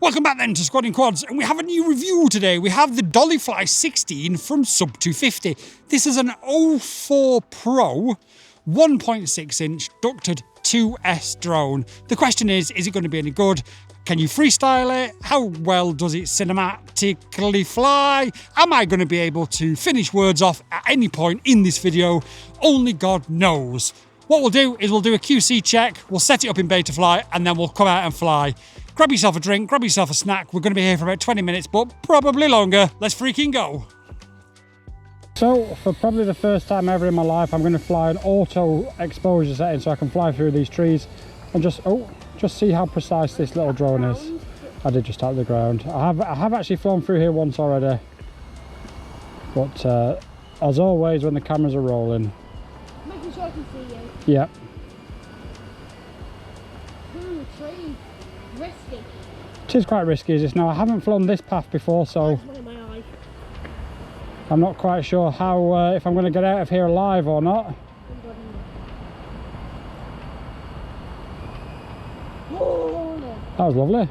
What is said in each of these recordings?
Welcome back then to Squadding Quads, and we have a new review today. We have the Dollyfly16 from Sub250. This is an 04 Pro 1.6 inch ducted 2S drone. The question is it going to be any good? Can you freestyle it? How well does it cinematically fly? Am I going to be able to finish words off at any point in this video? Only God knows. What we'll do is we'll do a QC check, we'll set it up in Betafly, and then we'll come out and fly. Grab yourself a drink, grab yourself a snack. We're going to be here for about 20 minutes, but probably longer. Let's freaking go. So, for probably the first time ever in my life, I'm going to fly an auto exposure setting so I can fly through these trees and just see how precise this little drone is. I did just tap the ground. I have actually flown through here once already. But, as always, when the cameras are rolling. Making sure I can see you. Yeah. Tree. Risky. It is quite risky, is this? Now, I haven't flown this path before, so I'm not quite sure how if I'm going to get out of here alive or not. That was lovely.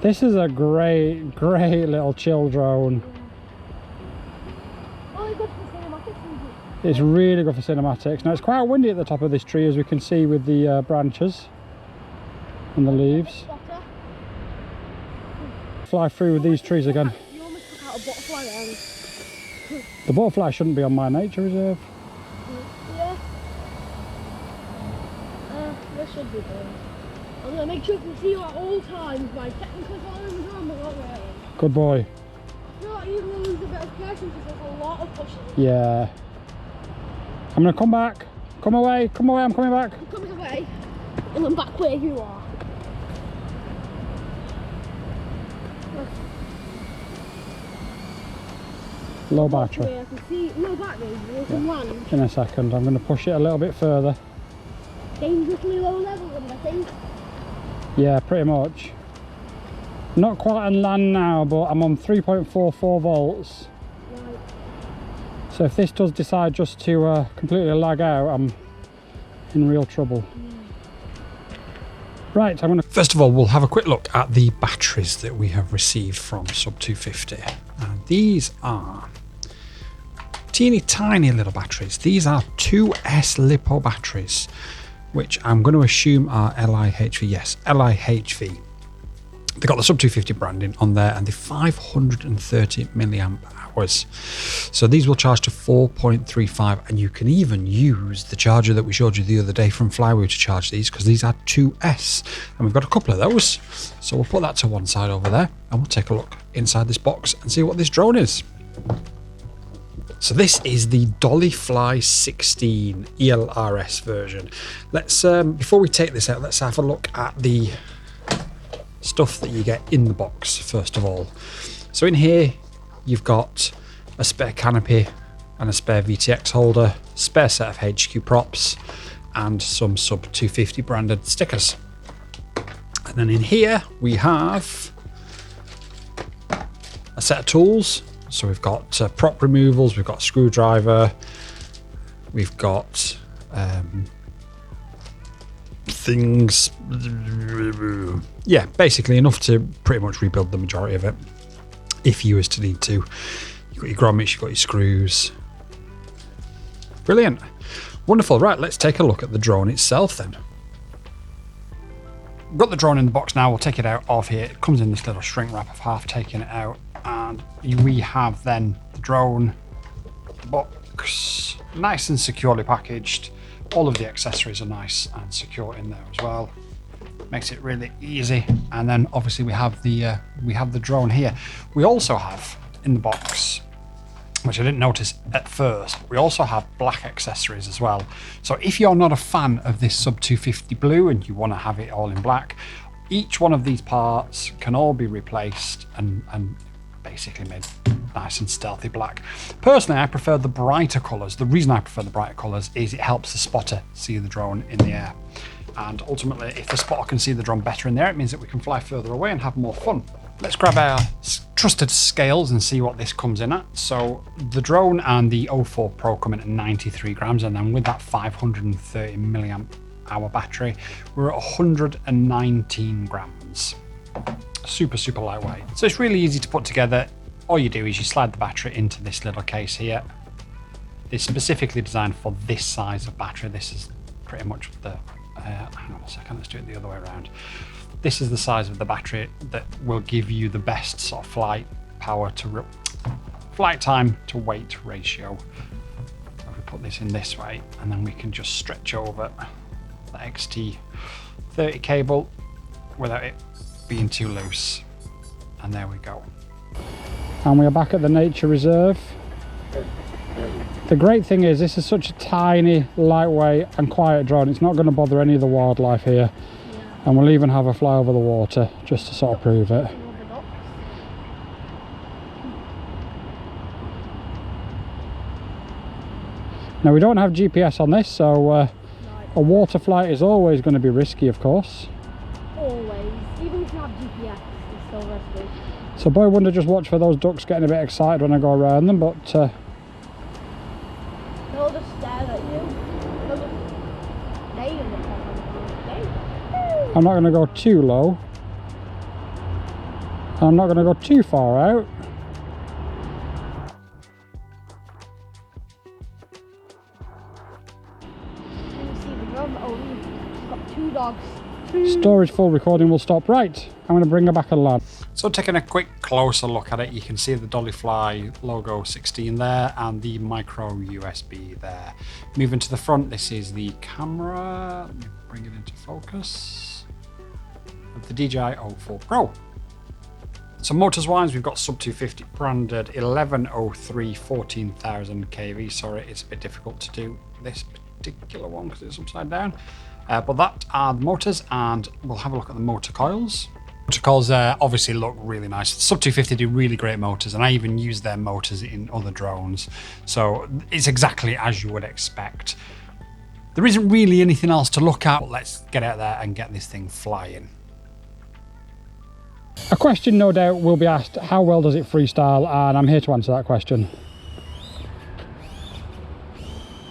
This is a great little chill drone. It's really good for cinematics. Now, it's quite windy at the top of this tree, as we can see with the branches and the leaves. Fly through with these trees again. You almost took out a butterfly then. The butterfly shouldn't be on my nature reserve. Yeah. There should be though. I'm going to make sure I can see you at all times by technically following the drum away. Good boy. I feel like you're going to lose a bit of pressure because there's a lot of pushing. Yeah. I'm going to come back. Come away, I'm coming back. I'm coming away. And I'm back where you are. Low battery. I can see low battery. You can land. In a second, I'm going to push it a little bit further. Dangerously low level, I think. Yeah, pretty much. Not quite on land now, but I'm on 3.44 volts. Right. So if this does decide just to completely lag out, I'm in real trouble. Right, I'm going to... First of all, we'll have a quick look at the batteries that we have received from Sub250. These are teeny tiny little batteries. These are 2S LiPo batteries, which I'm going to assume are LiHV. Yes, LiHV. They've got the Sub250 branding on there, and they're 530 milliamp hours. So these will charge to 4.35, and you can even use the charger that we showed you the other day from Flywheel to charge these, because these are 2S, and we've got a couple of those. So we'll put that to one side over there, and we'll take a look inside this box and see what this drone is. So this is the Dollyfly16 ELRS version. Let's before we take this out, let's have a look at the stuff that you get in the box first of all. So in here you've got a spare canopy and a spare VTX holder, spare set of HQ props, and some Sub250 branded stickers. And then in here we have a set of tools. So we've got prop removals, we've got a screwdriver, we've got things, yeah, basically enough to pretty much rebuild the majority of it if you was to need to. You've got your grommets, you've got your screws. Brilliant. Wonderful. Right, let's take a look at the drone itself then. We've got the drone in the box now. We'll take it out of here. It comes in this little shrink wrap. I've half taken it out, and we have then the drone box, nice and securely packaged. All of the accessories are nice and secure in there as well. Makes it really easy. And then obviously we have the drone here. We also have in the box, which I didn't notice at first, we also have black accessories as well. So if you're not a fan of this Sub250 blue and you want to have it all in black, each one of these parts can all be replaced and basically made nice and stealthy black. Personally, I prefer the brighter colours. The reason I prefer the brighter colours is it helps the spotter see the drone in the air. And ultimately, if the spotter can see the drone better in the air, it means that we can fly further away and have more fun. Let's grab our trusted scales and see what this comes in at. So the drone and the 04 Pro come in at 93 grams, and then with that 530 milliamp hour battery, we're at 119 grams. Super, super lightweight. So it's really easy to put together. All you do is you slide the battery into this little case here. It's specifically designed for this size of battery. This is pretty much the, hang on a second, let's do it the other way around. This is the size of the battery that will give you the best sort of flight time to weight ratio. So if we put this in this way, and then we can just stretch over the XT30 cable without it being too loose. And there we go. And we are back at the nature reserve. The great thing is this is such a tiny, lightweight and quiet drone. It's not going to bother any of the wildlife here. Yeah. And we'll even have a fly over the water just to sort of prove it. Now we don't have GPS on this, so a water flight is always going to be risky, of course. Always. Even if you have GPS, it's still risky. So boy wonder, just watch for those ducks getting a bit excited when I go around them, but they'll just stare at you. I'm not going to go too low. I'm not going to go too far out. Can you see the drum? Oh, we've got 2 dogs. Storage full, recording will stop. Right, I'm going to bring her back on land. So taking a quick closer look at it, you can see the Dollyfly logo 16 there and the micro USB there. Moving to the front, this is the camera. Let me bring it into focus. Of the DJI O4 Pro. So motors wise, we've got Sub250 branded 1103 14,000 kV. Sorry, it's a bit difficult to do this particular one because it's upside down. But that are the motors, and we'll have a look at the motor coils. Motor coils obviously look really nice. Sub250 do really great motors, and I even use their motors in other drones. So it's exactly as you would expect. There isn't really anything else to look at, but let's get out there and get this thing flying. A question no doubt will be asked, how well does it freestyle? And I'm here to answer that question.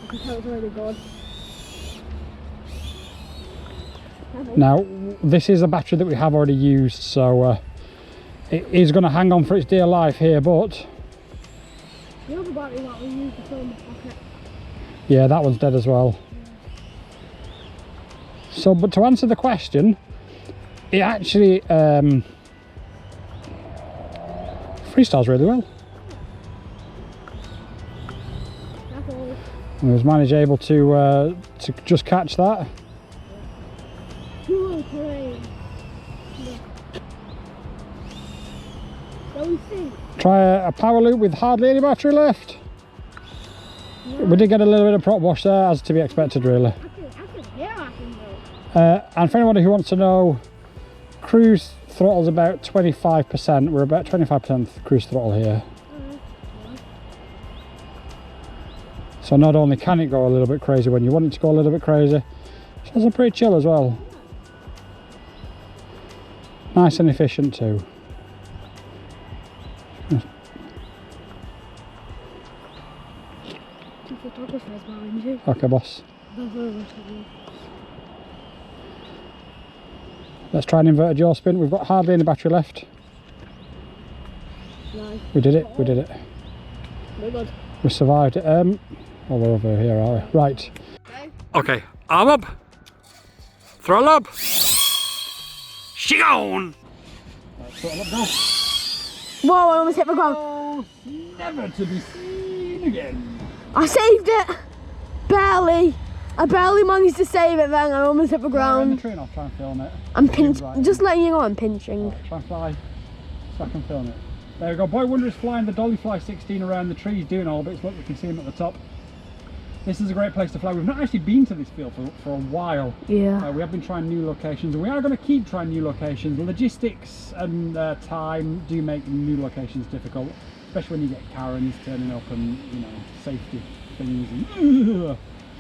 I can tell it's really good. Now, this is a battery that we have already used, so it is going to hang on for its dear life here, but... The other battery that we used is still in the pocket. Yeah, that one's dead as well. Yeah. So, but to answer the question, it actually freestyles really well. I was able to just catch that. Try a power loop with hardly any battery left. Yeah. We did get a little bit of prop wash there, as to be expected really. And for anyone who wants to know, cruise throttle's about 25%. We're about 25% cruise throttle here. So not only can it go a little bit crazy when you want it to go a little bit crazy, it's also pretty chill as well. Nice and efficient too. Okay, boss. Let's try an inverted yaw spin. We've got hardly any battery left. No. We did it. We did it. We're good. We survived it. Well, we're over here, are we? Right. Okay. Arm up. Throttle up. She gone. Throttle up, go. Whoa! I almost hit the ground. Oh, never to be seen again. I saved it! Barely! I barely managed to save it then, I almost hit the ground. The tree and I'll try and film it. I'm pinching, right, just letting you know I'm pinching. Right, try and fly so I can film it. There we go, Boy Wonder is flying the Dollyfly16 around the trees doing all bits. Look, we can see him at the top. This is a great place to fly. We've not actually been to this field for a while. Yeah. We have been trying new locations, and we are going to keep trying new locations. Logistics and time do make new locations difficult, especially when you get Karens turning up and, you know, safety things. And,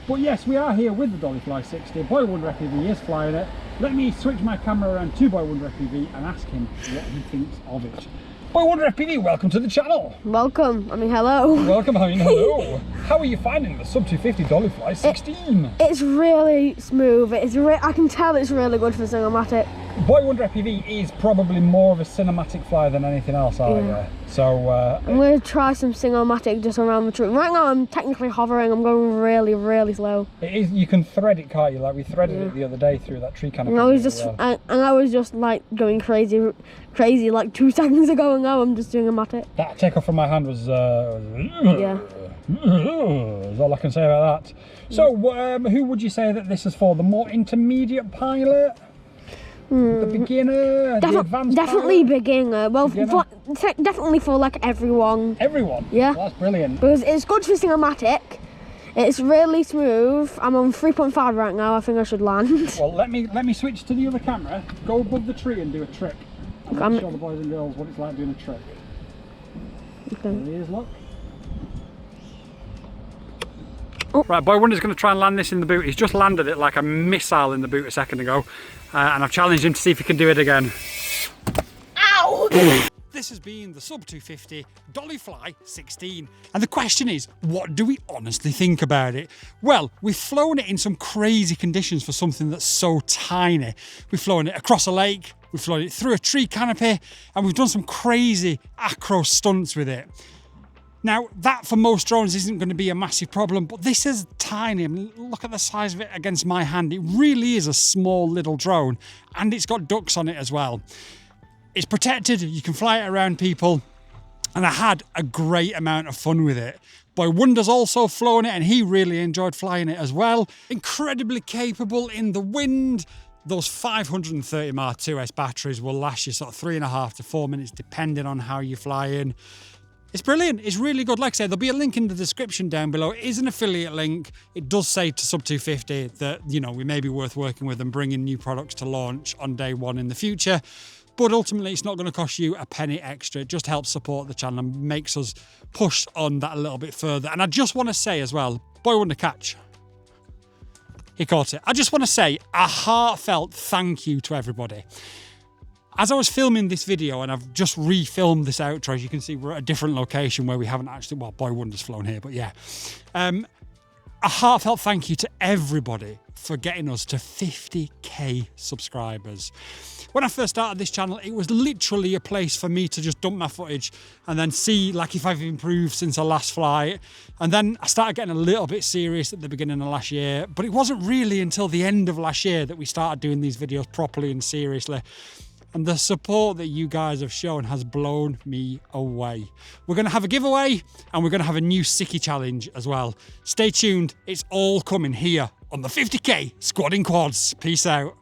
but yes, we are here with the Dollyfly16. Boy Wonder FPV is flying it. Let me switch my camera around to Boy Wonder FPV and ask him what he thinks of it. Boy Wonder FPV, welcome to the channel. Welcome. I mean, hello. Welcome. I mean, hello. How are you finding the Sub250 Dollyfly16? It's really smooth. I can tell it's really good for cinematic. Boy Wonder FPV is probably more of a cinematic fly than anything else, are you? So I'm going to try some cinematic just around the tree. Right now I'm technically hovering, I'm going really, really slow. it is, you can thread it, can't you? Like we threaded it the other day through that tree canopy. And I was just like going crazy like 2 seconds ago, and now I'm just doing a matic. That takeoff from my hand was Yeah. is all I can say about that. So who would you say that this is for? The more intermediate pilot? The beginner? The advanced definitely pilot? beginner. Well, definitely for like everyone. Everyone? Yeah. Well, that's brilliant. Because it's good for cinematic. It's really smooth. I'm on 3.5 right now. I think I should land. Well, let me switch to the other camera. Go above the tree and do a trick. And show the boys and girls what it's like doing a trick. Okay. There he is, look. Oh. Right, Boy Wonder's going to try and land this in the boot. He's just landed it like a missile in the boot a second ago. And I've challenged him to see if he can do it again. Ow! This has been the Sub250 Dollyfly16. And the question is, what do we honestly think about it? Well, we've flown it in some crazy conditions for something that's so tiny. We've flown it across a lake, we've flown it through a tree canopy, and we've done some crazy acro stunts with it. Now, that for most drones isn't going to be a massive problem, but this is tiny. I mean, look at the size of it against my hand. It really is a small little drone, and it's got ducks on it as well. It's protected, you can fly it around people, and I had a great amount of fun with it. Boy Wonder's also flown it, and he really enjoyed flying it as well. Incredibly capable in the wind. Those 530 mAh 2S batteries will last you sort of 3.5 to 4 minutes, depending on how you fly in. It's brilliant. It's really good. Like I said, there'll be a link in the description down below. It is an affiliate link. It does say to Sub250 that, you know, we may be worth working with and bringing new products to launch on day one in the future. But ultimately, it's not going to cost you a penny extra. It just helps support the channel and makes us push on that a little bit further. And I just want to say as well, Boy Wonder catch. He caught it. I just want to say a heartfelt thank you to everybody. As I was filming this video, and I've just refilmed this outro, as you can see, we're at a different location where we haven't actually, well, Boy Wonder's flown here, but yeah. A heartfelt thank you to everybody for getting us to 50k subscribers. When I first started this channel, it was literally a place for me to just dump my footage and then see like if I've improved since I last flight. And then I started getting a little bit serious at the beginning of last year, but it wasn't really until the end of last year that we started doing these videos properly and seriously. And the support that you guys have shown has blown me away. We're going to have a giveaway, and we're going to have a new Sicky challenge as well. Stay tuned. It's all coming here on the 50k Squad in Quads. Peace out.